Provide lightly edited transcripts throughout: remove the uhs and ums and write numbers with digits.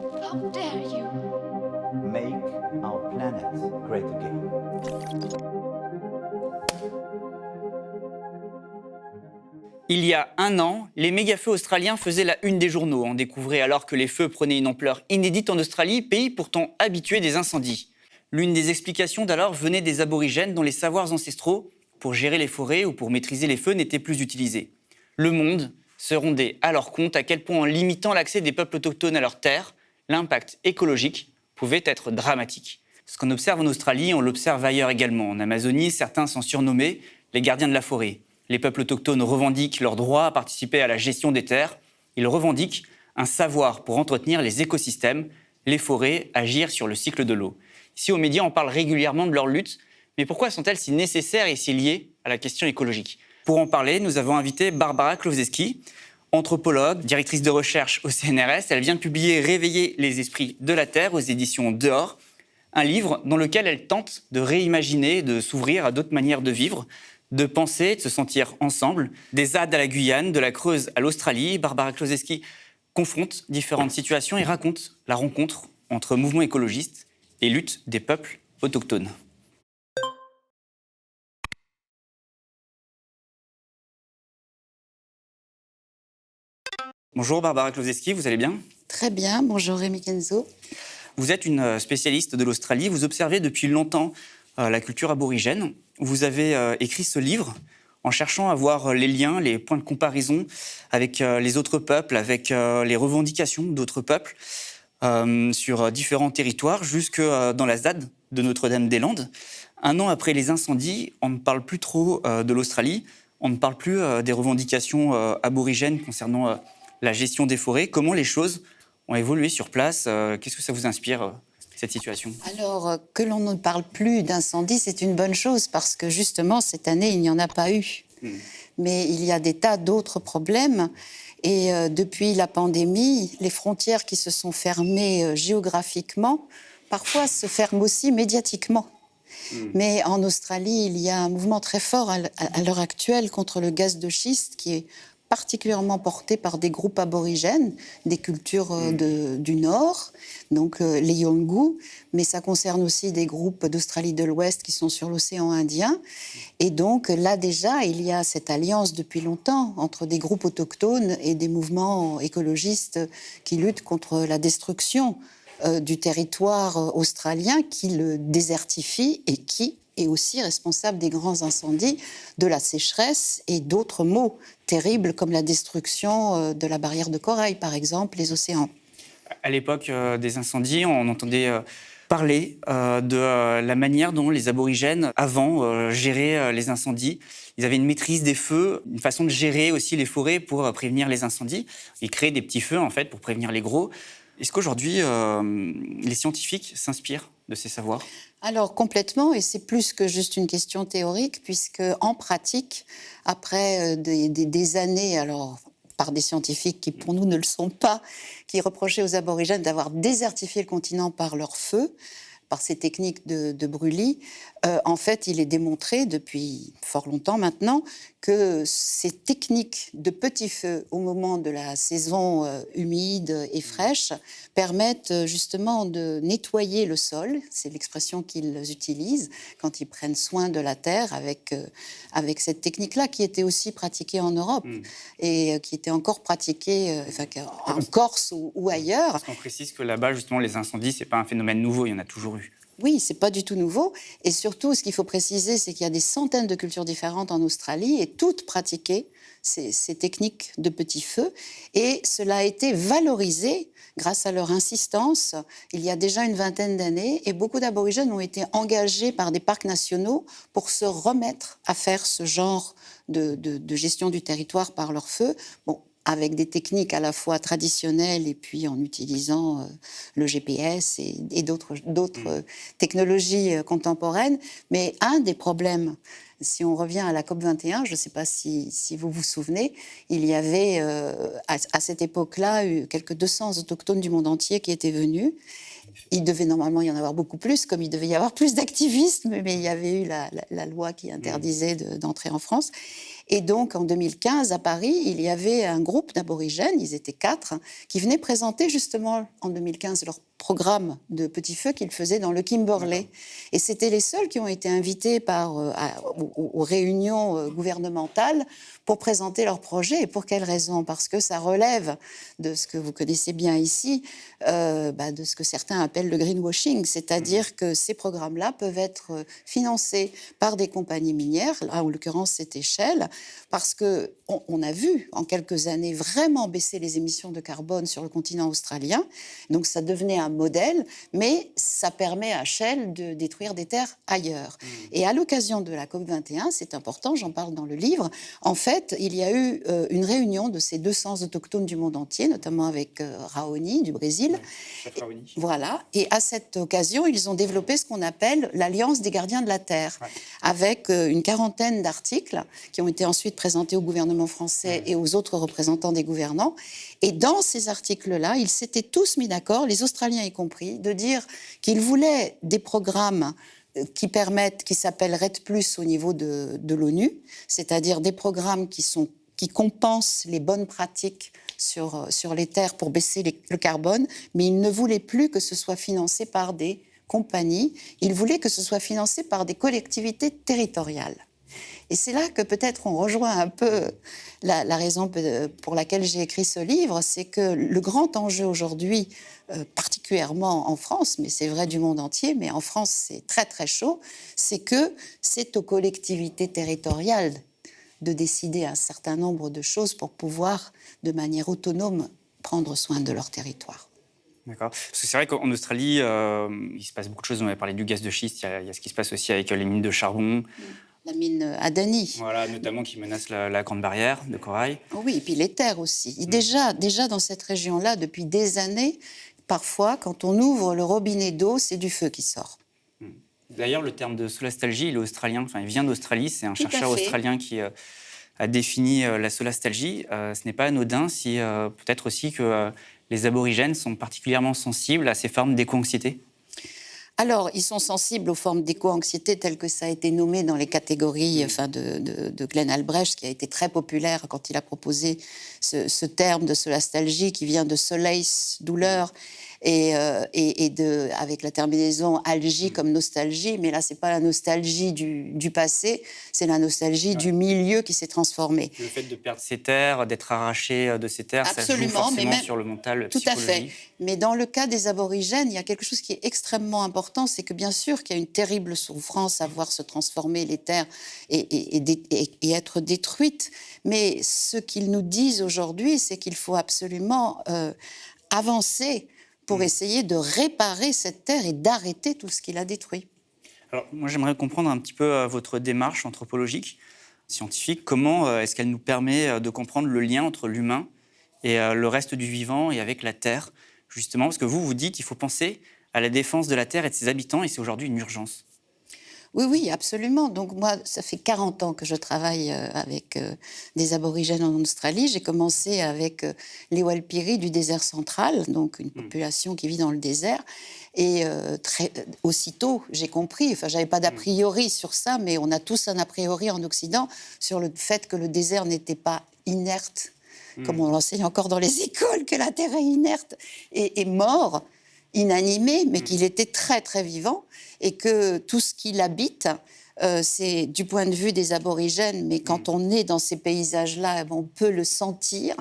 How dare you? Make our planet great again. Il y a un an, les méga-feux australiens faisaient la une des journaux. On découvrait alors que les feux prenaient une ampleur inédite en Australie, pays pourtant habitué des incendies. L'une des explications d'alors venait des aborigènes dont les savoirs ancestraux pour gérer les forêts ou pour maîtriser les feux n'étaient plus utilisés. Le monde se rendait alors compte à quel point en limitant l'accès des peuples autochtones à leurs terres, l'impact écologique pouvait être dramatique. Ce qu'on observe en Australie, on l'observe ailleurs également. En Amazonie, certains sont surnommés les gardiens de la forêt. Les peuples autochtones revendiquent leur droit à participer à la gestion des terres. Ils revendiquent un savoir pour entretenir les écosystèmes, les forêts, agir sur le cycle de l'eau. Ici, aux médias, on parle régulièrement de leur lutte, mais pourquoi sont-elles si nécessaires et si liées à la question écologique ? Pour en parler, nous avons invité Barbara Klowczewski, anthropologue, directrice de recherche au CNRS. Elle vient de publier « Réveiller les esprits de la Terre » aux éditions Dehors, un livre dans lequel elle tente de réimaginer, de s'ouvrir à d'autres manières de vivre, de penser, de se sentir ensemble. Des ZAD à la Guyane, de la Creuse à l'Australie, Barbara Klowczewski confronte différentes situations et raconte la rencontre entre mouvements écologistes et lutte des peuples autochtones. Bonjour Barbara Klowczewski, vous allez bien ? Très bien, bonjour Rémi Kenzo. Vous êtes une spécialiste de l'Australie, vous observez depuis longtemps la culture aborigène. Vous avez écrit ce livre en cherchant à voir les liens, les points de comparaison avec les autres peuples, avec les revendications d'autres peuples sur différents territoires, jusque dans la ZAD de Notre-Dame-des-Landes. Un an après les incendies, on ne parle plus trop de l'Australie, on ne parle plus des revendications aborigènes concernant la gestion des forêts. Comment les choses ont évolué sur place ? Qu'est-ce que ça vous inspire, cette situation ? Alors, que l'on ne parle plus d'incendie, c'est une bonne chose, parce que justement, cette année, il n'y en a pas eu. Mais il y a des tas d'autres problèmes. Et depuis la pandémie, les frontières qui se sont fermées géographiquement, parfois se ferment aussi médiatiquement. Mais en Australie, il y a un mouvement très fort à l'heure actuelle contre le gaz de schiste qui est particulièrement porté par des groupes aborigènes, des cultures du Nord, donc les Yolngu, mais ça concerne aussi des groupes d'Australie de l'Ouest qui sont sur l'océan Indien. Et donc là déjà, il y a cette alliance depuis longtemps entre des groupes autochtones et des mouvements écologistes qui luttent contre la destruction du territoire australien, qui le désertifie et qui est aussi responsable des grands incendies, de la sécheresse et d'autres maux terribles comme la destruction de la barrière de corail, par exemple, les océans. À l'époque des incendies, on entendait parler de la manière dont les aborigènes, avant, géraient les incendies. Ils avaient une maîtrise des feux, une façon de gérer aussi les forêts pour prévenir les incendies. Ils créaient des petits feux, en fait, pour prévenir les gros. Est-ce qu'aujourd'hui, les scientifiques s'inspirent de ces savoirs ? Alors complètement, et c'est plus que juste une question théorique, puisque en pratique, après des années, alors par des scientifiques qui pour nous ne le sont pas, qui reprochaient aux aborigènes d'avoir désertifié le continent par leur feu, par ces techniques de brûlis, en fait, il est démontré depuis fort longtemps maintenant que ces techniques de petits feux au moment de la saison humide et fraîche permettent justement de nettoyer le sol. C'est l'expression qu'ils utilisent quand ils prennent soin de la terre avec cette technique-là qui était aussi pratiquée en Europe et qui était encore pratiquée en Corse ou ailleurs. Parce qu'on précise que là-bas, justement, les incendies, ce n'est pas un phénomène nouveau, il y en a toujours eu. Oui, c'est pas du tout nouveau. Et surtout, ce qu'il faut préciser, c'est qu'il y a des centaines de cultures différentes en Australie et toutes pratiquaient ces techniques de petits feux. Et cela a été valorisé grâce à leur insistance il y a déjà une vingtaine d'années. Et beaucoup d'aborigènes ont été engagés par des parcs nationaux pour se remettre à faire ce genre de gestion du territoire par leur feu. Bon, avec des techniques à la fois traditionnelles et puis en utilisant le GPS et d'autres technologies contemporaines. Mais un des problèmes, si on revient à la COP21, je ne sais pas si vous vous souvenez, il y avait à cette époque-là quelques 200 autochtones du monde entier qui étaient venus. Il devait normalement y en avoir beaucoup plus, comme il devait y avoir plus d'activistes, mais il y avait eu la loi qui interdisait d'entrer en France. Et donc, en 2015, à Paris, il y avait un groupe d'aborigènes, ils étaient 4, qui venaient présenter justement en 2015 leur programme de petits feux qu'ils faisaient dans le Kimberley. Et c'était les seuls qui ont été invités aux réunions gouvernementales pour présenter leur projet. Et pour quelle raison ? Parce que ça relève de ce que vous connaissez bien ici, de ce que certains appellent le greenwashing, c'est-à-dire que ces programmes-là peuvent être financés par des compagnies minières, là en l'occurrence c'était Shell, parce qu'on a vu en quelques années vraiment baisser les émissions de carbone sur le continent australien, donc ça devenait un modèle, mais ça permet à Shell de détruire des terres ailleurs. Et à l'occasion de la COP21, c'est important, j'en parle dans le livre, en fait, il y a eu une réunion de ces 200 autochtones du monde entier, notamment avec Raoni du Brésil. Voilà. Et à cette occasion, ils ont développé ce qu'on appelle l'Alliance des gardiens de la Terre, avec une quarantaine d'articles qui ont été ensuite présentés au gouvernement français et aux autres représentants des gouvernants. Et dans ces articles-là, ils s'étaient tous mis d'accord, les Australiens y compris, de dire qu'ils voulaient des programmes qui s'appellent RED+, au niveau de l'ONU, c'est-à-dire des programmes qui compensent les bonnes pratiques sur les terres pour baisser le carbone, mais ils ne voulaient plus que ce soit financé par des compagnies, ils voulaient que ce soit financé par des collectivités territoriales. Et c'est là que peut-être on rejoint un peu la raison pour laquelle j'ai écrit ce livre, c'est que le grand enjeu aujourd'hui, particulièrement en France, mais c'est vrai du monde entier, mais en France c'est très très chaud, c'est que c'est aux collectivités territoriales de décider un certain nombre de choses pour pouvoir, de manière autonome, prendre soin de leur territoire. D'accord. Parce que c'est vrai qu'en Australie, il se passe beaucoup de choses. On avait parlé du gaz de schiste, il y a ce qui se passe aussi avec les mines de charbon. La mine Adani. Voilà, notamment qui menace la Grande Barrière de corail. Oui, et puis les terres aussi. Et déjà dans cette région-là, depuis des années, parfois, quand on ouvre le robinet d'eau, c'est du feu qui sort. D'ailleurs, le terme de solastalgie, il est australien. Enfin, il vient d'Australie. C'est un chercheur australien qui a défini la solastalgie. Ce n'est pas anodin si peut-être aussi que les aborigènes sont particulièrement sensibles à ces formes d'éco-anxiété. Alors, ils sont sensibles aux formes d'éco-anxiété telles que ça a été nommé dans les catégories de Glenn Albrecht, qui a été très populaire quand il a proposé ce terme de solastalgie qui vient de solace, douleur, et avec la terminaison algie comme nostalgie. Mais là, ce n'est pas la nostalgie du passé, c'est la nostalgie du milieu qui s'est transformé. Le fait de perdre ses terres, d'être arraché de ses terres, absolument, ça joue forcément sur le mental, tout psychologie. à fait. Mais dans le cas des aborigènes, il y a quelque chose qui est extrêmement important, c'est que bien sûr qu'il y a une terrible souffrance à voir se transformer les terres et être détruites. Mais ce qu'ils nous disent aujourd'hui, c'est qu'il faut absolument avancer pour essayer de réparer cette terre et d'arrêter tout ce qui l'a détruit. Alors, moi, j'aimerais comprendre un petit peu votre démarche anthropologique, scientifique. Comment est-ce qu'elle nous permet de comprendre le lien entre l'humain et le reste du vivant et avec la terre, justement, parce que vous dites qu'il faut penser à la défense de la terre et de ses habitants, et c'est aujourd'hui une urgence. Oui, absolument. Donc moi, ça fait 40 ans que je travaille avec des aborigènes en Australie. J'ai commencé avec les Walpiri du désert central, donc une population qui vit dans le désert. Et aussitôt, j'ai compris, enfin, j'avais pas d'a priori sur ça, mais on a tous un a priori en Occident sur le fait que le désert n'était pas inerte, comme on l'enseigne encore dans les écoles, que la terre est inerte et mort, inanimé, mais qu'il était très, très vivant, et que tout ce qui l'habite, c'est du point de vue des aborigènes, mais quand on est dans ces paysages-là, on peut le sentir.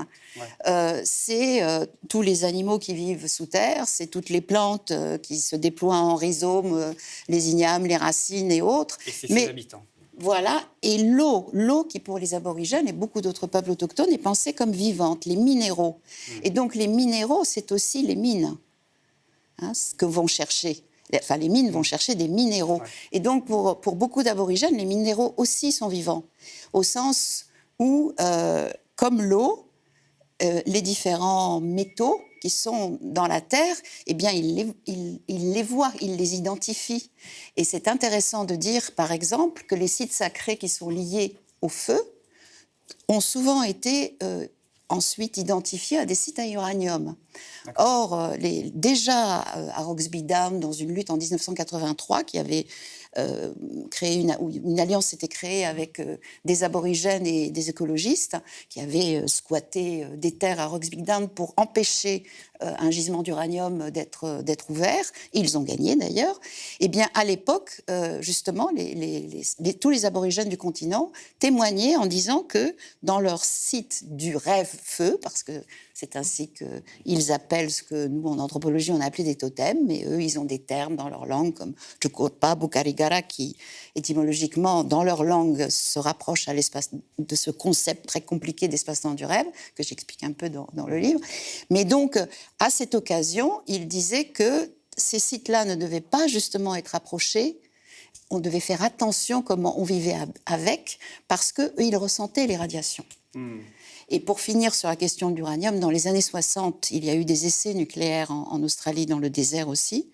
C'est tous les animaux qui vivent sous terre, c'est toutes les plantes qui se déploient en rhizomes, les ignames, les racines et autres. Et c'est ses habitants. Voilà, et l'eau qui pour les aborigènes et beaucoup d'autres peuples autochtones est pensée comme vivante, les minéraux. Et donc les minéraux, c'est aussi les mines. Ce que vont chercher. Enfin, les mines vont chercher des minéraux. Et donc, pour beaucoup d'aborigènes, les minéraux aussi sont vivants. Au sens où, comme l'eau, les différents métaux qui sont dans la terre, eh bien, ils les voient, ils les identifient. Et c'est intéressant de dire, par exemple, que les sites sacrés qui sont liés au feu ont souvent été ensuite identifiés à des sites à uranium. Or, déjà à Roxby Down, dans une lutte en 1983, qui avait une alliance s'était créée avec des aborigènes et des écologistes qui avaient squatté des terres à Roxby Down pour empêcher un gisement d'uranium d'être ouvert. Ils ont gagné d'ailleurs. Eh bien, à l'époque, justement, tous les aborigènes du continent témoignaient en disant que dans leur site du rêve-feu, parce que c'est ainsi qu'ils appellent ce que nous, en anthropologie, on a appelé des totems, mais eux, ils ont des termes dans leur langue comme Chukotpa, Bukarigara, qui, étymologiquement, dans leur langue, se rapproche de ce concept très compliqué d'espace-temps du rêve, que j'explique un peu dans le livre. Mais donc, à cette occasion, ils disaient que ces sites-là ne devaient pas justement être approchés. On devait faire attention comment on vivait avec, parce qu'eux, ils ressentaient les radiations. Et pour finir sur la question de l'uranium, dans les années 60, il y a eu des essais nucléaires en Australie, dans le désert aussi.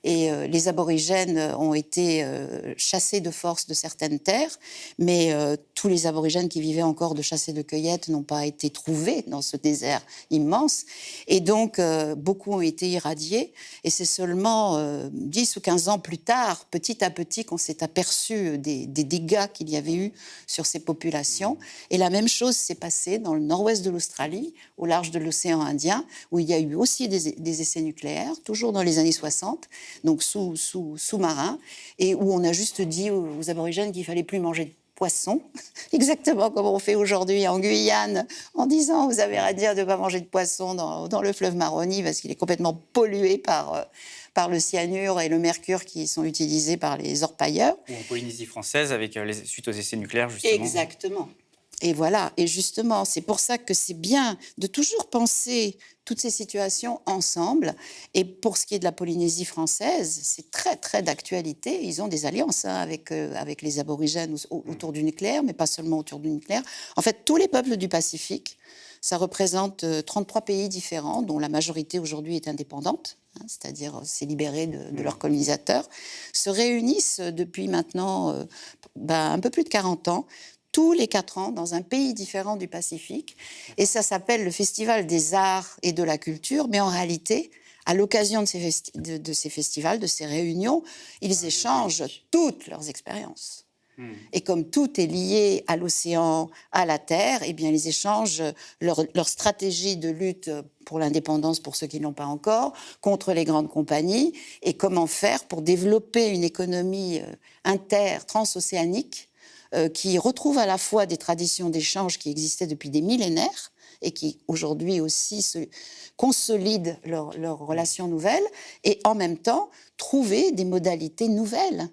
Et les aborigènes ont été chassés de force de certaines terres, mais tous les aborigènes qui vivaient encore de chasse et de cueillette n'ont pas été trouvés dans ce désert immense. Et donc, beaucoup ont été irradiés. Et c'est seulement 10 ou 15 ans plus tard, petit à petit, qu'on s'est aperçu des dégâts qu'il y avait eu sur ces populations. Et la même chose s'est passée dans le nord-ouest de l'Australie, au large de l'océan Indien, où il y a eu aussi des essais nucléaires, toujours dans les années 60, donc sous-marin, et où on a juste dit aux aborigènes qu'il ne fallait plus manger de poisson, exactement comme on fait aujourd'hui en Guyane, en disant vous avez à dire de ne pas manger de poisson dans le fleuve Maroni parce qu'il est complètement pollué par le cyanure et le mercure qui sont utilisés par les orpailleurs. Ou en Polynésie française, suite aux essais nucléaires, justement. Exactement. Et voilà, et justement, c'est pour ça que c'est bien de toujours penser toutes ces situations ensemble. Et pour ce qui est de la Polynésie française, c'est très, très d'actualité. Ils ont des alliances avec les aborigènes autour du nucléaire, mais pas seulement autour du nucléaire. En fait, tous les peuples du Pacifique, ça représente 33 pays différents, dont la majorité aujourd'hui est indépendante, c'est-à-dire s'est libérée de leurs colonisateurs, se réunissent depuis maintenant un peu plus de 40 ans, tous les 4 ans, dans un pays différent du Pacifique. Et ça s'appelle le Festival des Arts et de la Culture. Mais en réalité, à l'occasion de ces festivals, de ces réunions, ils échangent toutes leurs expériences. Et comme tout est lié à l'océan, à la terre, eh bien, ils échangent leur stratégie de lutte pour l'indépendance, pour ceux qui ne l'ont pas encore, contre les grandes compagnies, et comment faire pour développer une économie transocéanique, qui retrouvent à la fois des traditions d'échange qui existaient depuis des millénaires et qui aujourd'hui aussi se consolident leurs relations nouvelles, et en même temps trouver des modalités nouvelles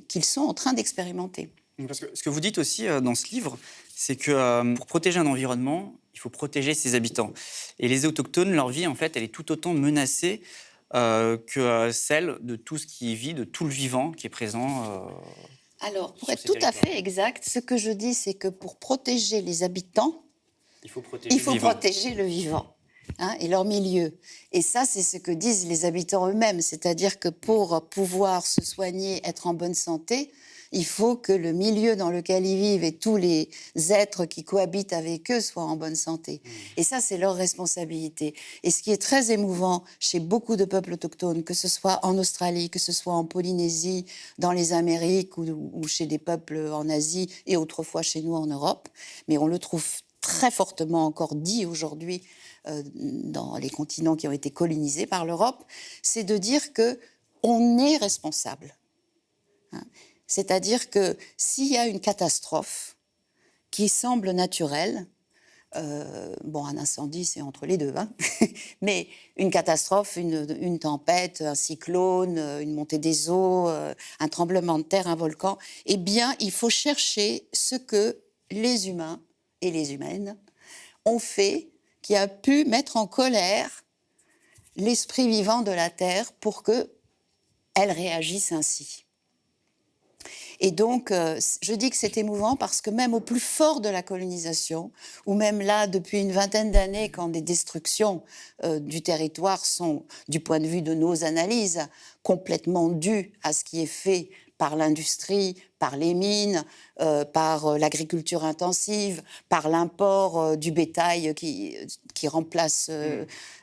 qu'ils sont en train d'expérimenter. Parce que ce que vous dites aussi dans ce livre, c'est que pour protéger un environnement, il faut protéger ses habitants. Et les autochtones, leur vie, en fait, elle est tout autant menacée que celle de tout ce qui vit, de tout le vivant qui est présent. Alors, pour être tout à fait exact, ce que je dis, c'est que pour protéger les habitants, il faut protéger le vivant. Et leur milieu. Et ça, c'est ce que disent les habitants eux-mêmes. C'est-à-dire que pour pouvoir se soigner, être en bonne santé, il faut que le milieu dans lequel ils vivent et tous les êtres qui cohabitent avec eux soient en bonne santé. Et ça, c'est leur responsabilité. Et ce qui est très émouvant chez beaucoup de peuples autochtones, que ce soit en Australie, que ce soit en Polynésie, dans les Amériques ou chez des peuples en Asie et autrefois chez nous en Europe, mais on le trouve très fortement encore dit aujourd'hui dans les continents qui ont été colonisés par l'Europe, c'est de dire qu'on est responsable. C'est-à-dire que s'il y a une catastrophe qui semble naturelle, un incendie, c'est entre les deux, mais une catastrophe, une tempête, un cyclone, une montée des eaux, un tremblement de terre, un volcan, eh bien, il faut chercher ce que les humains et les humaines ont fait, qui a pu mettre en colère l'esprit vivant de la Terre pour qu'elle réagisse ainsi. Et donc, je dis que c'est émouvant parce que même au plus fort de la colonisation, ou même là, depuis une vingtaine d'années, quand des destructions du territoire sont, du point de vue de nos analyses, complètement dues à ce qui est fait par l'industrie, par les mines, par l'agriculture intensive, par l'import du bétail qui remplace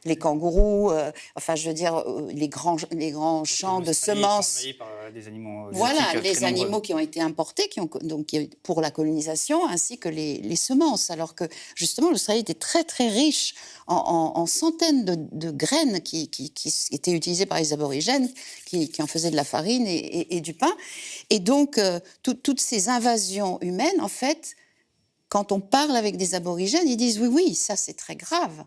les kangourous, enfin je veux dire les grands champs de semences. Par des animaux Voilà, exotiques les très nombreux. animaux qui ont été importés, pour la colonisation, ainsi que les semences. Alors que, justement, l'Australie était très, très riche en centaines de graines qui étaient utilisées par les aborigènes, qui en faisaient de la farine et du pain. Et donc, toutes ces invasions humaines, en fait, quand on parle avec des aborigènes, ils disent « oui, ça, c'est très grave.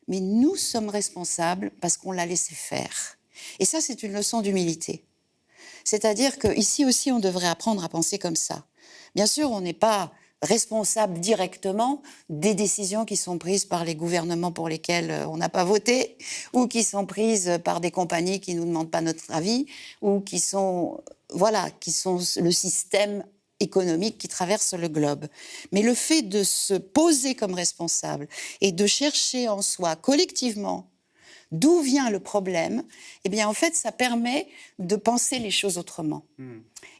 Mais nous sommes responsables parce qu'on l'a laissé faire. » Et ça, c'est une leçon d'humilité. C'est-à-dire qu'ici aussi, on devrait apprendre à penser comme ça. Bien sûr, on n'est pas responsable directement des décisions qui sont prises par les gouvernements pour lesquels on n'a pas voté, ou qui sont prises par des compagnies qui ne nous demandent pas notre avis, ou qui sont le système économique qui traverse le globe. Mais le fait de se poser comme responsable et de chercher en soi, collectivement, d'où vient le problème, eh bien, en fait, ça permet de penser les choses autrement.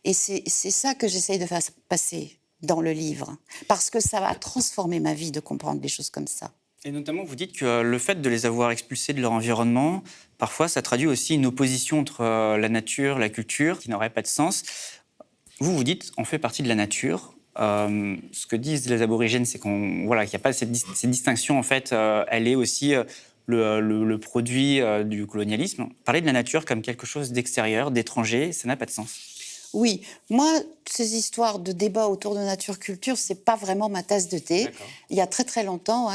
Et c'est ça que j'essaye de faire passer dans le livre, parce que ça va transformer ma vie de comprendre des choses comme ça. Et notamment, vous dites que le fait de les avoir expulsés de leur environnement, parfois, ça traduit aussi une opposition entre la nature, la culture, qui n'aurait pas de sens. Vous dites, on fait partie de la nature. Ce que disent les aborigènes, c'est qu'il n'y a pas cette distinction, en fait, elle est aussi le produit du colonialisme. Parler de la nature comme quelque chose d'extérieur, d'étranger, ça n'a pas de sens. Oui, moi, ces histoires de débat autour de nature-culture, c'est pas vraiment ma tasse de thé. D'accord. Il y a très très longtemps,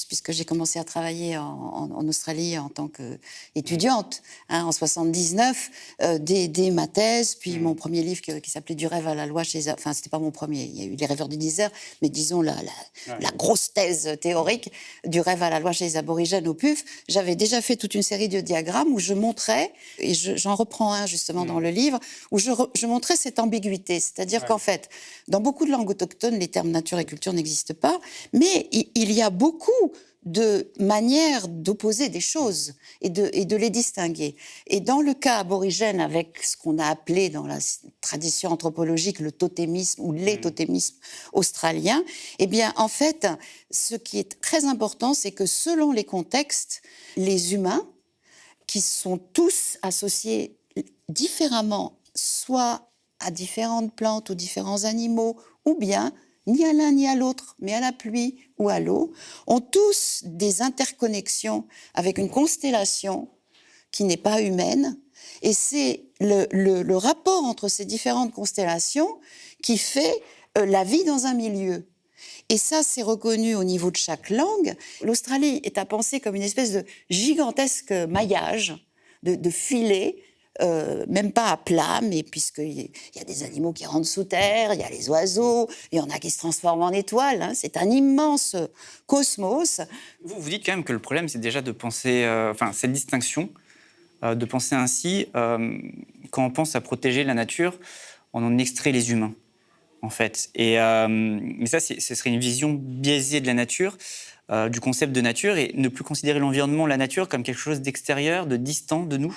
puisque j'ai commencé à travailler en Australie en tant qu'étudiante, en 79, dès ma thèse, puis mon premier livre qui s'appelait Du rêve à la loi enfin, c'était pas mon premier, il y a eu Les rêveurs du désert, mais disons la grosse thèse théorique Du rêve à la loi chez les aborigènes au PUF. J'avais déjà fait toute une série de diagrammes où je montrais, et j'en reprends un justement dans le livre, où je montrais cette ambiguïté. C'est-à-dire qu'en fait, dans beaucoup de langues autochtones, les termes nature et culture n'existent pas, mais il y a beaucoup de manières d'opposer des choses et de les distinguer. Et dans le cas aborigène, avec ce qu'on a appelé dans la tradition anthropologique le totémisme ou les totémismes australiens, eh bien, en fait, ce qui est très important, c'est que selon les contextes, les humains, qui sont tous associés différemment, soit à différentes plantes ou différents animaux, ou bien ni à l'un ni à l'autre, mais à la pluie ou à l'eau, ont tous des interconnexions avec une constellation qui n'est pas humaine. Et c'est le rapport entre ces différentes constellations qui fait la vie dans un milieu. Et ça, c'est reconnu au niveau de chaque langue. L'Australie est à penser comme une espèce de gigantesque maillage de filets, même pas à plat, mais puisqu'il y a des animaux qui rentrent sous terre, il y a les oiseaux, il y en a qui se transforment en étoiles. C'est un immense cosmos. Vous dites quand même que le problème, c'est déjà de penser, cette distinction, de penser ainsi, quand on pense à protéger la nature, on en extrait les humains, en fait. Mais ça, ce serait une vision biaisée de la nature, du concept de nature, et ne plus considérer l'environnement, la nature, comme quelque chose d'extérieur, de distant de nous.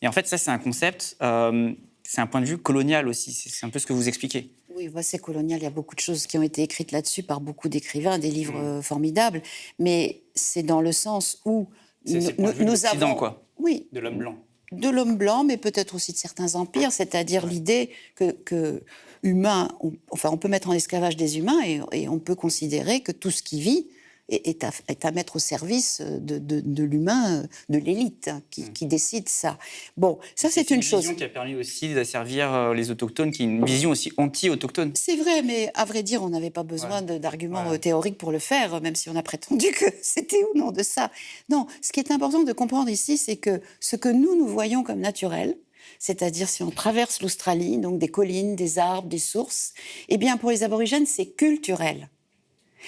Et en fait, ça, c'est un concept, c'est un point de vue colonial aussi. C'est un peu ce que vous expliquez. Oui, c'est colonial. Il y a beaucoup de choses qui ont été écrites là-dessus par beaucoup d'écrivains, des livres formidables. Mais c'est dans le sens où nous avons... quoi. Oui. De l'homme blanc. De l'homme blanc, mais peut-être aussi de certains empires, c'est-à-dire l'idée que on peut mettre en esclavage des humains et on peut considérer que tout ce qui vit est à mettre au service de l'humain, de l'élite qui décide ça. Bon, ça c'est une chose. C'est une vision qui a permis aussi d'asservir les autochtones, qui est une vision aussi anti-autochtone. C'est vrai, mais à vrai dire, on n'avait pas besoin d'arguments théoriques pour le faire, même si on a prétendu que c'était ou non de ça. Non, ce qui est important de comprendre ici, c'est que ce que nous voyons comme naturel, c'est-à-dire si on traverse l'Australie, donc des collines, des arbres, des sources, eh bien pour les aborigènes, c'est culturel.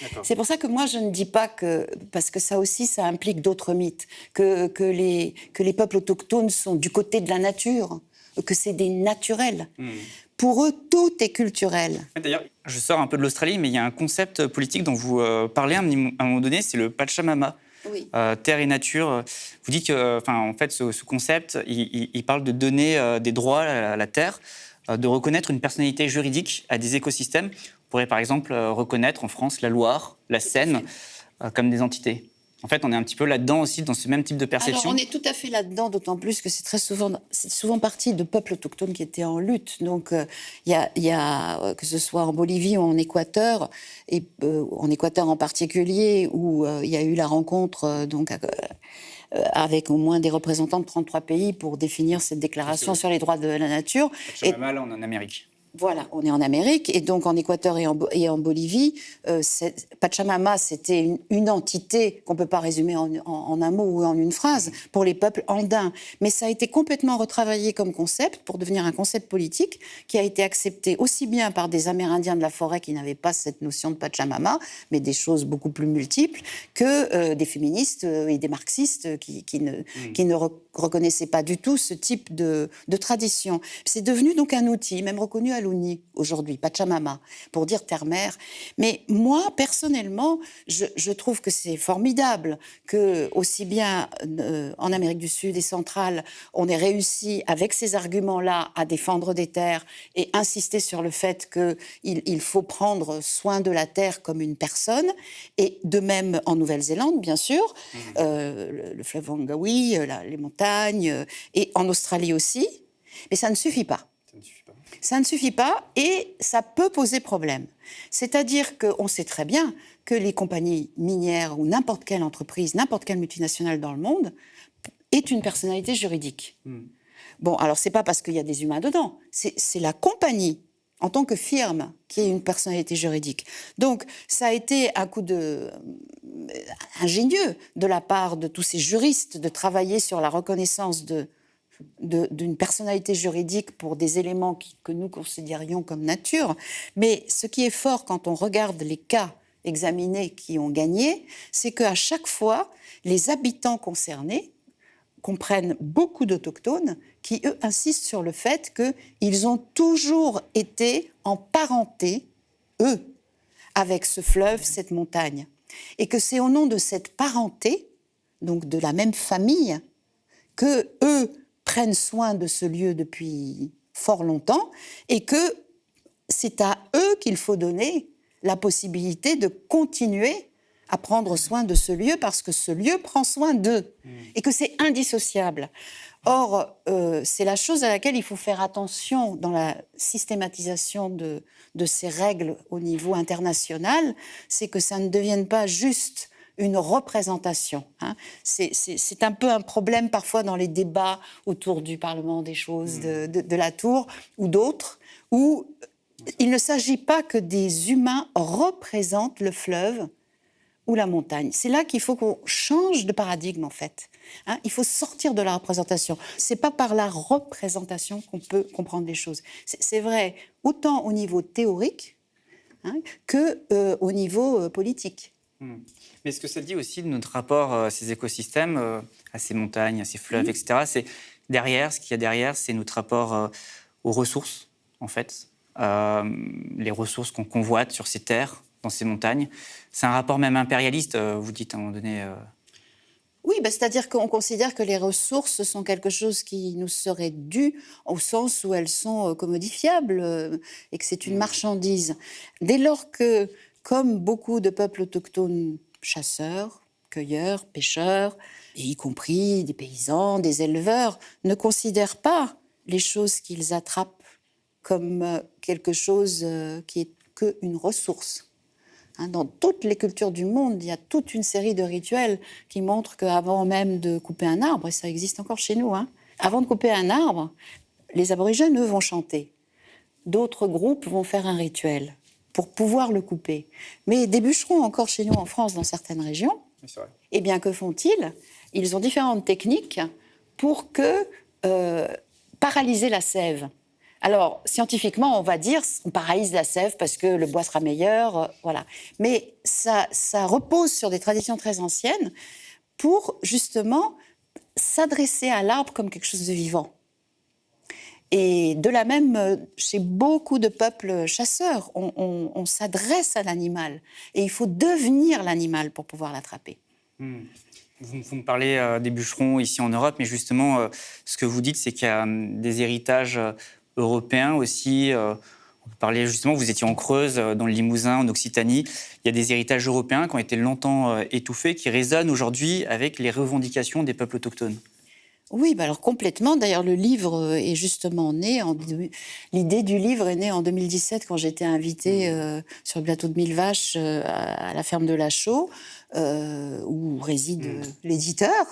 D'accord. C'est pour ça que moi, je ne dis pas que... Parce que ça aussi, ça implique d'autres mythes. Que les peuples autochtones sont du côté de la nature, que c'est des naturels. Pour eux, tout est culturel. D'ailleurs, je sors un peu de l'Australie, mais il y a un concept politique dont vous parlez à un moment donné, c'est le Pachamama. Oui. Terre et nature. Vous dites que, en fait, ce concept, il parle de donner des droits à la terre, de reconnaître une personnalité juridique à des écosystèmes. On pourrait par exemple reconnaître en France la Loire, la Seine comme des entités. En fait, on est un petit peu là-dedans aussi, dans ce même type de perception. Alors, on est tout à fait là-dedans, d'autant plus que c'est souvent parti de peuples autochtones qui étaient en lutte. Donc, il y a, que ce soit en Bolivie ou en Équateur, et en Équateur en particulier, où il y a eu la rencontre avec au moins des représentants de 33 pays pour définir cette déclaration sur les droits de la nature. Là, on est en Amérique. Voilà, on est en Amérique, et donc en Équateur et en Bolivie, Pachamama, c'était une entité qu'on ne peut pas résumer en un mot ou en une phrase pour les peuples andins. Mais ça a été complètement retravaillé comme concept pour devenir un concept politique qui a été accepté aussi bien par des Amérindiens de la forêt qui n'avaient pas cette notion de Pachamama, mais des choses beaucoup plus multiples, que des féministes et des marxistes qui ne reconnaissaient pas du tout ce type de tradition. C'est devenu donc un outil, même reconnu à l'ONU aujourd'hui, Pachamama, pour dire terre-mère. Mais moi, personnellement, je trouve que c'est formidable que, aussi bien en Amérique du Sud et centrale, on ait réussi, avec ces arguments-là, à défendre des terres et insister sur le fait qu'il faut prendre soin de la terre comme une personne. Et de même en Nouvelle-Zélande, bien sûr, le fleuve Wangawi, les montagnes, et en Australie aussi. Mais ça ne suffit pas. Ça ne suffit pas et ça peut poser problème. C'est-à-dire qu'on sait très bien que les compagnies minières ou n'importe quelle entreprise, n'importe quelle multinationale dans le monde est une personnalité juridique. Bon, alors c'est pas parce qu'il y a des humains dedans, c'est la compagnie en tant que firme qui est une personnalité juridique. Donc ça a été un coup ingénieux de la part de tous ces juristes de travailler sur la reconnaissance d'une personnalité juridique pour des éléments que nous considérions comme nature. Mais ce qui est fort quand on regarde les cas examinés qui ont gagné, c'est qu'à chaque fois, les habitants concernés comprennent beaucoup d'autochtones qui, eux, insistent sur le fait qu'ils ont toujours été en parenté, eux, avec ce fleuve, cette montagne. Et que c'est au nom de cette parenté, donc de la même famille, que eux prennent soin de ce lieu depuis fort longtemps et que c'est à eux qu'il faut donner la possibilité de continuer à prendre soin de ce lieu parce que ce lieu prend soin d'eux et que c'est indissociable. Or, c'est la chose à laquelle il faut faire attention dans la systématisation de ces règles au niveau international, c'est que ça ne devienne pas juste une représentation. C'est un peu un problème parfois dans les débats autour du Parlement des choses, de la Tour ou d'autres, où il ne s'agit pas que des humains représentent le fleuve ou la montagne. C'est là qu'il faut qu'on change de paradigme, en fait. Il faut sortir de la représentation. C'est pas par la représentation qu'on peut comprendre les choses. C'est vrai autant au niveau théorique que au niveau politique. Mais ce que ça dit aussi de notre rapport à ces écosystèmes, à ces montagnes, à ces fleuves, etc., c'est derrière, ce qu'il y a derrière, c'est notre rapport aux ressources, en fait. Les ressources qu'on convoite sur ces terres, dans ces montagnes. C'est un rapport même impérialiste, vous dites à un moment donné. Oui, c'est-à-dire qu'on considère que les ressources sont quelque chose qui nous serait dû au sens où elles sont commodifiables et que c'est une marchandise. Dès lors que, comme beaucoup de peuples autochtones chasseurs, cueilleurs, pêcheurs, et y compris des paysans, des éleveurs, ne considèrent pas les choses qu'ils attrapent comme quelque chose qui est qu'une ressource. Dans toutes les cultures du monde, il y a toute une série de rituels qui montrent qu'avant même de couper un arbre, et ça existe encore chez nous, avant de couper un arbre, les aborigènes, eux, vont chanter. D'autres groupes vont faire un rituel pour pouvoir le couper. Mais des bûcherons, encore chez nous en France, dans certaines régions, eh bien, que font-ils ? Ils ont différentes techniques pour paralyser la sève. Alors, scientifiquement, on va dire on paralyse la sève parce que le bois sera meilleur, voilà. Mais ça repose sur des traditions très anciennes pour, justement, s'adresser à l'arbre comme quelque chose de vivant. Et de la même, chez beaucoup de peuples chasseurs, on s'adresse à l'animal. Et il faut devenir l'animal pour pouvoir l'attraper. Vous me parlez des bûcherons ici en Europe, mais justement, ce que vous dites, c'est qu'il y a des héritages européens aussi. On peut parler justement, vous étiez en Creuse, dans le Limousin, en Occitanie. Il y a des héritages européens qui ont été longtemps étouffés, qui résonnent aujourd'hui avec les revendications des peuples autochtones. Oui, bah alors complètement. D'ailleurs, le livre est justement né. L'idée du livre est née en 2017 quand j'étais invitée sur le plateau de Mille Vaches à la ferme de La Chaux, où réside l'éditeur,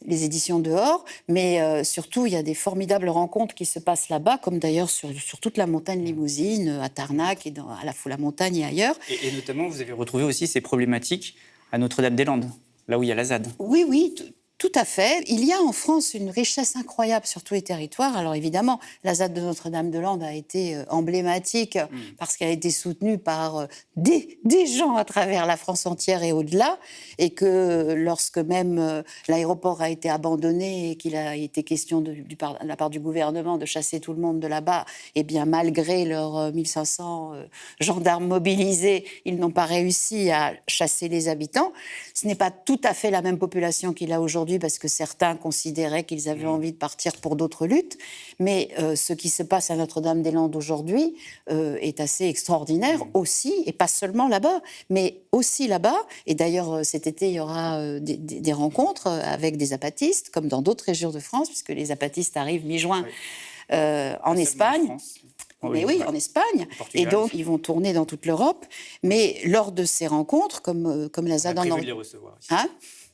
les éditions dehors. Mais surtout, il y a des formidables rencontres qui se passent là-bas, comme d'ailleurs sur toute la montagne Limousine, à Tarnac et à la Foula-Montagne et ailleurs. Et notamment, vous avez retrouvé aussi ces problématiques à Notre-Dame-des-Landes, là où il y a la ZAD. Oui, oui. Tout à fait. Il y a en France une richesse incroyable sur tous les territoires. Alors évidemment, la ZAD de Notre-Dame-de-Landes a été emblématique parce qu'elle a été soutenue par des gens à travers la France entière et au-delà. Et que lorsque même l'aéroport a été abandonné et qu'il a été question de la part du gouvernement de chasser tout le monde de là-bas, eh bien malgré leurs 1500 gendarmes mobilisés, ils n'ont pas réussi à chasser les habitants. Ce n'est pas tout à fait la même population qu'il a aujourd'hui, parce que certains considéraient qu'ils avaient envie de partir pour d'autres luttes. Mais ce qui se passe à Notre-Dame-des-Landes aujourd'hui est assez extraordinaire aussi, et pas seulement là-bas, mais aussi là-bas. Et d'ailleurs, cet été, il y aura des rencontres avec des zapatistes, comme dans d'autres régions de France, puisque les zapatistes arrivent mi-juin en Espagne. Mais oui, en Espagne. Et donc, ils vont tourner dans toute l'Europe. Mais lors de ces rencontres, comme la ZAD en Nord... les recevoir aussi. Hein?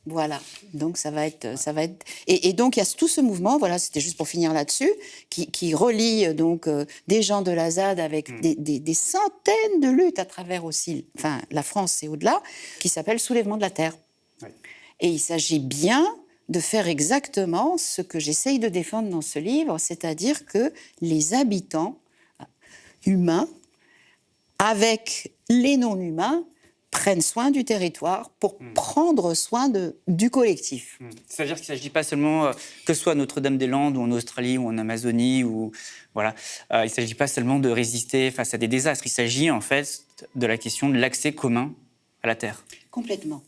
Voilà, donc ça va être... Et donc il y a tout ce mouvement, voilà, c'était juste pour finir là-dessus, qui relie donc des gens de la ZAD avec des centaines de luttes à travers aussi, enfin la France et au-delà, qui s'appelle Soulèvement de la Terre. Oui. Et il s'agit bien de faire exactement ce que j'essaye de défendre dans ce livre, c'est-à-dire que les habitants humains, avec les non-humains, prennent soin du territoire pour prendre soin du collectif. C'est-à-dire qu'il ne s'agit pas seulement, que ce soit à Notre-Dame-des-Landes ou en Australie ou en Amazonie, voilà, il ne s'agit pas seulement de résister face à des désastres, il s'agit en fait de la question de l'accès commun à la terre. Complètement.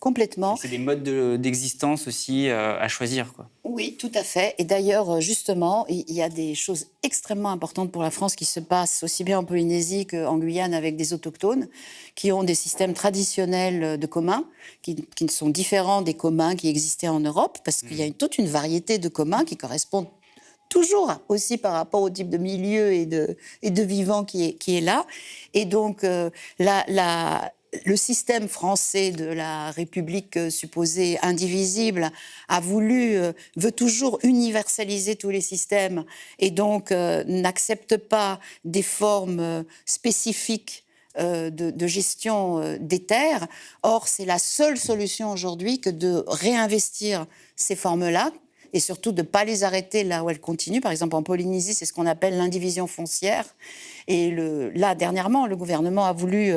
Et c'est des modes d'existence aussi à choisir, quoi. Oui, tout à fait. Et d'ailleurs, justement, il y a des choses extrêmement importantes pour la France qui se passent aussi bien en Polynésie qu'en Guyane avec des autochtones qui ont des systèmes traditionnels de communs qui sont différents des communs qui existaient en Europe, parce qu'il y a toute une variété de communs qui correspondent toujours aussi par rapport au type de milieu et de vivant qui est là. Et donc, le système français de la République supposée indivisible veut toujours universaliser tous les systèmes et donc n'accepte pas des formes spécifiques de gestion des terres. Or, c'est la seule solution aujourd'hui que de réinvestir ces formes-là et surtout de ne pas les arrêter là où elles continuent. Par exemple, en Polynésie, c'est ce qu'on appelle l'indivision foncière. Et là, dernièrement, le gouvernement a voulu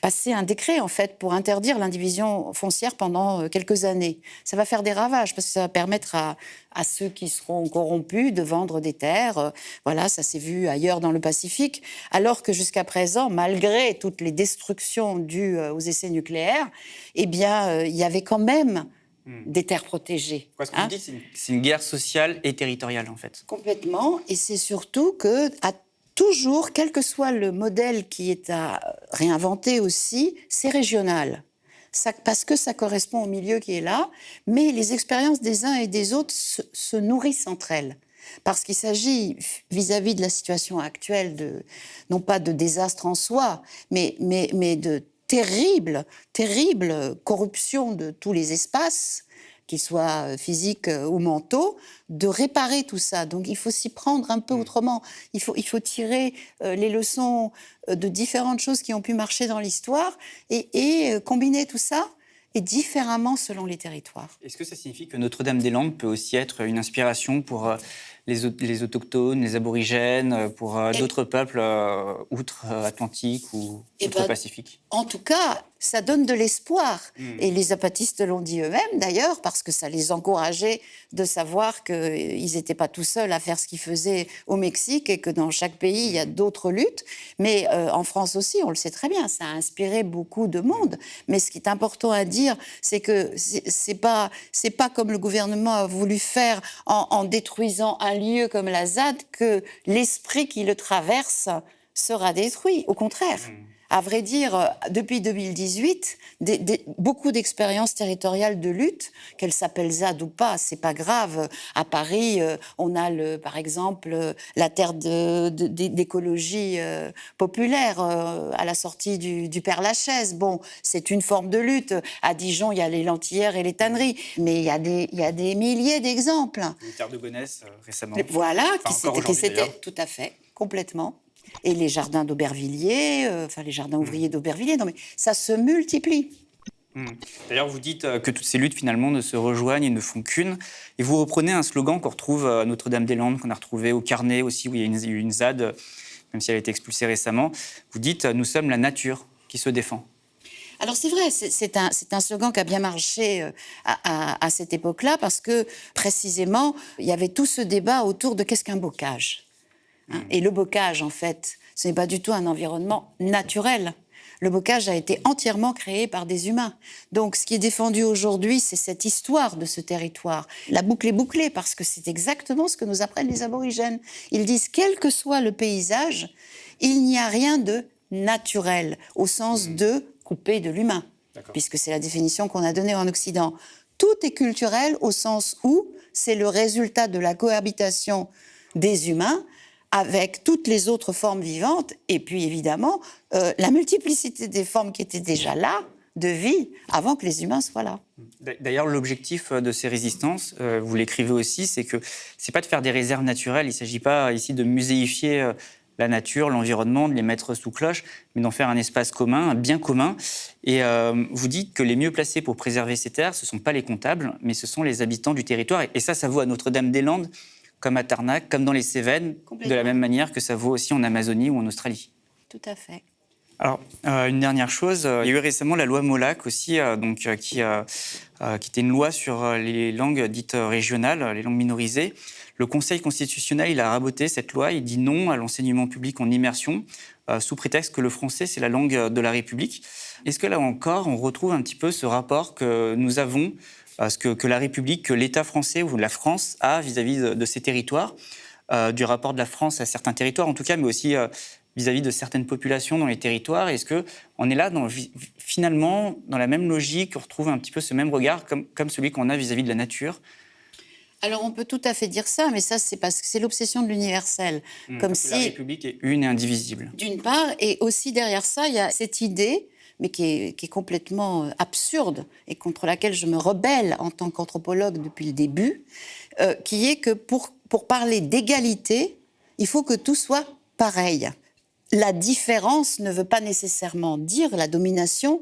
passer un décret, en fait, pour interdire l'indivision foncière pendant quelques années. Ça va faire des ravages, parce que ça va permettre à ceux qui seront corrompus de vendre des terres. Voilà, ça s'est vu ailleurs dans le Pacifique. Alors que jusqu'à présent, malgré toutes les destructions dues aux essais nucléaires, eh bien, il y avait quand même des terres protégées. Ce que vous dites, c'est une guerre sociale et territoriale, en fait. Complètement. Et c'est surtout que, toujours, quel que soit le modèle qui est à réinventer aussi, c'est régional. Parce que ça correspond au milieu qui est là, mais les expériences des uns et des autres se nourrissent entre elles. Parce qu'il s'agit, vis-à-vis de la situation actuelle, non pas de désastre en soi, mais de terrible corruption de tous les espaces, qu'ils soient physiques ou mentaux, de réparer tout ça. Donc il faut s'y prendre un peu autrement. Il faut tirer les leçons de différentes choses qui ont pu marcher dans l'histoire et combiner tout ça et différemment selon les territoires. Est-ce que ça signifie que Notre-Dame-des-Landes peut aussi être une inspiration pour les autochtones, les aborigènes, pour d'autres peuples outre-Atlantique ou outre-Pacifique ? En tout cas, ça donne de l'espoir. Et les zapatistes l'ont dit eux-mêmes, d'ailleurs, parce que ça les encourageait de savoir qu'ils n'étaient pas tout seuls à faire ce qu'ils faisaient au Mexique et que dans chaque pays, il y a d'autres luttes. Mais en France aussi, on le sait très bien, ça a inspiré beaucoup de monde. Mais ce qui est important à dire, c'est que c'est pas comme le gouvernement a voulu faire en détruisant un lieu comme la ZAD que l'esprit qui le traverse sera détruit. Au contraire. À vrai dire, depuis 2018, beaucoup d'expériences territoriales de lutte, qu'elles s'appellent ZAD ou pas, c'est pas grave. À Paris, on a par exemple la terre d'écologie populaire à la sortie du Père-Lachaise. Bon, c'est une forme de lutte. À Dijon, il y a les Lentillères et les tanneries, mais il y a des milliers d'exemples. Une terre de Gonesse récemment. Voilà, Enfin, qui s'était tout à fait, complètement. Et les jardins d'Aubervilliers, les jardins ouvriers d'Aubervilliers, non mais ça se multiplie. D'ailleurs, vous dites que toutes ces luttes, finalement, ne se rejoignent et ne font qu'une. Et vous reprenez un slogan qu'on retrouve à Notre-Dame-des-Landes, qu'on a retrouvé au Carnet aussi, où il y a une ZAD, même si elle a été expulsée récemment. Vous dites « Nous sommes la nature qui se défend ». Alors c'est vrai, c'est un slogan qui a bien marché à cette époque-là, parce que, précisément, il y avait tout ce débat autour de qu'est-ce qu'un bocage. Et le bocage, en fait, ce n'est pas du tout un environnement naturel. Le bocage a été entièrement créé par des humains. Donc, ce qui est défendu aujourd'hui, c'est cette histoire de ce territoire. La boucle est bouclée, parce que c'est exactement ce que nous apprennent les aborigènes. Ils disent, quel que soit le paysage, il n'y a rien de naturel, au sens de coupé de l'humain, puisque c'est la définition qu'on a donnée en Occident. Tout est culturel, au sens où c'est le résultat de la cohabitation des humains avec toutes les autres formes vivantes, et puis évidemment, la multiplicité des formes qui étaient déjà là, de vie, avant que les humains soient là. D'ailleurs, l'objectif de ces résistances, vous l'écrivez aussi, c'est que c'est pas de faire des réserves naturelles, il ne s'agit pas ici de muséifier la nature, l'environnement, de les mettre sous cloche, mais d'en faire un espace commun, un bien commun. Et vous dites que les mieux placés pour préserver ces terres, ce ne sont pas les comptables, mais ce sont les habitants du territoire. Et ça vaut à Notre-Dame-des-Landes, comme à Tarnac, comme dans les Cévennes, de la même manière que ça vaut aussi en Amazonie ou en Australie. Tout à fait. Alors, une dernière chose, il y a eu récemment la loi Molac aussi, qui était une loi sur les langues dites régionales, les langues minorisées. Le Conseil constitutionnel, il a raboté cette loi, il dit non à l'enseignement public en immersion, sous prétexte que le français, c'est la langue de la République. Est-ce que là encore, on retrouve un petit peu ce rapport que nous avons, que la République, que l'État français ou la France a vis-à-vis de ces territoires, du rapport de la France à certains territoires en tout cas, mais aussi vis-à-vis de certaines populations dans les territoires? Est-ce qu'on est là, finalement, dans la même logique, on retrouve un petit peu ce même regard comme celui qu'on a vis-à-vis de la nature? Alors, on peut tout à fait dire ça, mais ça, c'est parce que c'est l'obsession de l'universel. Comme si la République est une et indivisible. D'une part, et aussi derrière ça, il y a cette idée, mais qui est complètement absurde, et contre laquelle je me rebelle en tant qu'anthropologue depuis le début, qui est que pour parler d'égalité, il faut que tout soit pareil. La différence ne veut pas nécessairement dire la domination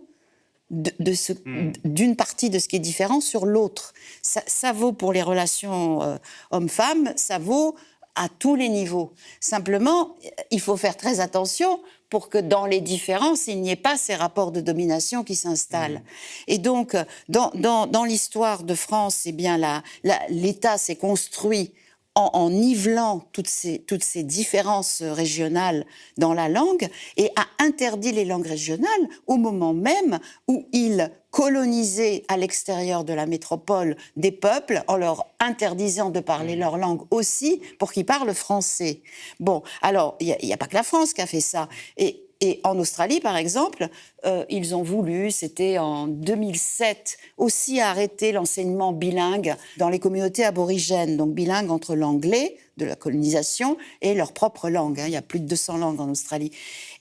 d'une partie de ce qui est différent sur l'autre. Ça vaut pour les relations hommes-femmes, ça vaut à tous les niveaux. Simplement, il faut faire très attention pour que dans les différences, il n'y ait pas ces rapports de domination qui s'installent. Et donc, dans l'histoire de France, eh bien, l'État s'est construit en nivelant toutes ces différences régionales dans la langue et a interdit les langues régionales au moment même où il colonisait à l'extérieur de la métropole des peuples en leur interdisant de parler leur langue aussi pour qu'ils parlent français. Bon, alors, il n'y a pas que la France qui a fait ça. Et en Australie, par exemple, ils ont voulu, c'était en 2007, aussi arrêter l'enseignement bilingue dans les communautés aborigènes, donc bilingue entre l'anglais de la colonisation et leur propre langue. Il y a plus de 200 langues en Australie.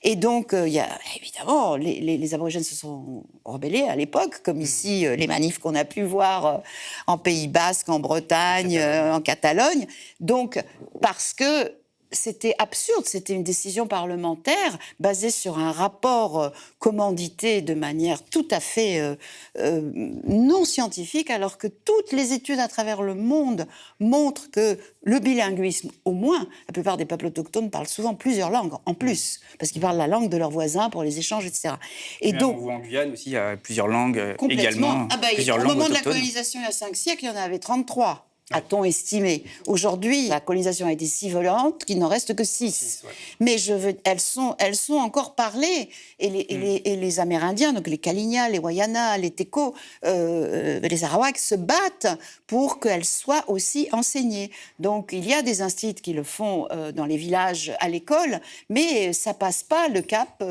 Et donc, évidemment, les aborigènes se sont rebellés à l'époque, comme ici, les manifs qu'on a pu voir en Pays Basque, en Bretagne, en Catalogne. Donc, parce que c'était absurde, c'était une décision parlementaire basée sur un rapport commandité de manière tout à fait non scientifique, alors que toutes les études à travers le monde montrent que le bilinguisme, au moins, la plupart des peuples autochtones parlent souvent plusieurs langues, en plus, parce qu'ils parlent la langue de leurs voisins pour les échanges, etc. Et donc, en Guyane aussi, il y a plusieurs langues complètement. également, plusieurs Au langues moment de la autochtones. colonisation, il y a 5 siècles, il y en avait 33. A-t-on estimé. Aujourd'hui, la colonisation a été si violente qu'il n'en reste que 6. Ouais. Mais elles sont encore parlées. Et les Amérindiens, donc les Kali'na, les Wayana, les Teko, les Arawaks se battent pour qu'elles soient aussi enseignées. Donc il y a des instituts qui le font dans les villages à l'école, mais ça passe pas le cap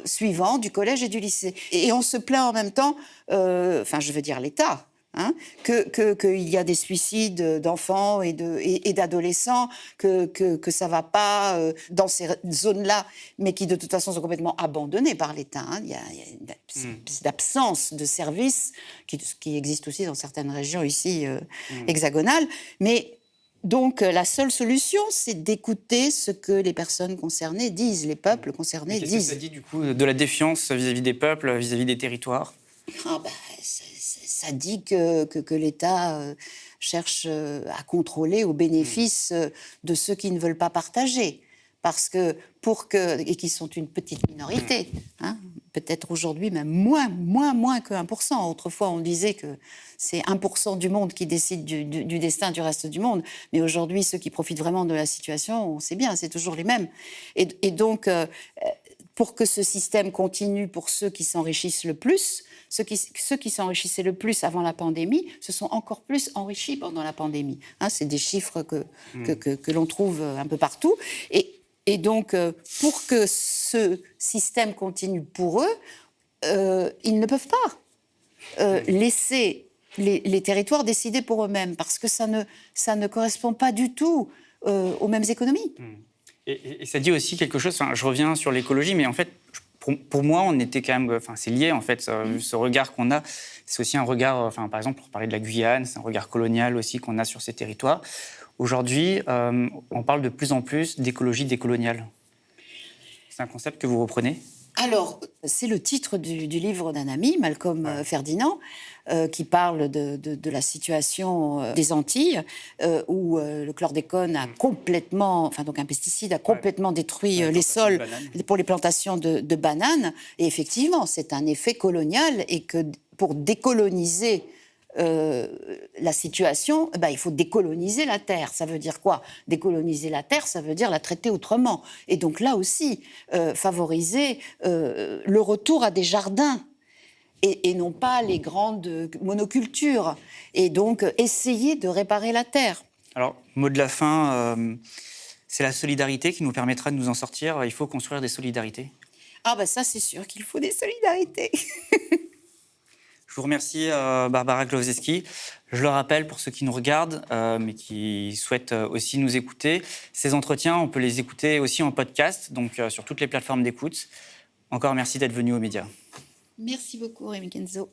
suivant du collège et du lycée. Et on se plaint en même temps, je veux dire l'État, qu'il y a des suicides d'enfants et d'adolescents, que ça ne va pas dans ces zones-là, mais qui de toute façon sont complètement abandonnées par l'État. Il y a une absence de services qui existe aussi dans certaines régions ici hexagonales. Mais donc la seule solution, c'est d'écouter ce que les personnes concernées disent, les peuples concernés disent. Qu'est-ce que ça dit du coup de la défiance vis-à-vis des peuples, vis-à-vis des territoires ? Ça dit que l'État cherche à contrôler au bénéfice de ceux qui ne veulent pas partager. Parce que et qui sont une petite minorité, peut-être aujourd'hui même moins que 1%. Autrefois, on disait que c'est 1% du monde qui décide du destin du reste du monde. Mais aujourd'hui, ceux qui profitent vraiment de la situation, on sait bien, c'est toujours les mêmes. Et donc, pour que ce système continue pour ceux qui s'enrichissent le plus, ceux qui s'enrichissaient le plus avant la pandémie se sont encore plus enrichis pendant la pandémie. C'est des chiffres que l'on trouve un peu partout. Et donc, pour que ce système continue pour eux, ils ne peuvent pas laisser les territoires décider pour eux-mêmes, parce que ça ne correspond pas du tout aux mêmes économies. Et ça dit aussi quelque chose, je reviens sur l'écologie, mais en fait, pour moi, on était quand même, c'est lié en fait, ce regard qu'on a, c'est aussi un regard, par exemple, pour parler de la Guyane, c'est un regard colonial aussi qu'on a sur ces territoires. Aujourd'hui, on parle de plus en plus d'écologie décoloniale. C'est un concept que vous reprenez ? Alors, c'est le titre du livre d'un ami, Malcolm Ferdinand, qui parle de la situation des Antilles, où le chlordécone a complètement, donc un pesticide a complètement détruit les sols pour les plantations de bananes. Et effectivement, c'est un effet colonial, et que pour décoloniser la situation, il faut décoloniser la terre. Ça veut dire quoi ? Décoloniser la terre, ça veut dire la traiter autrement. Et donc là aussi, favoriser le retour à des jardins et non pas les grandes monocultures. Et donc essayer de réparer la terre. Alors, mot de la fin, c'est la solidarité qui nous permettra de nous en sortir. Il faut construire des solidarités. Ça, c'est sûr qu'il faut des solidarités. Je vous remercie, Barbara Glovzeski. Je le rappelle pour ceux qui nous regardent, mais qui souhaitent aussi nous écouter. Ces entretiens, on peut les écouter aussi en podcast, donc sur toutes les plateformes d'écoute. Encore merci d'être venu aux médias. Merci beaucoup, Rémi Kenzo.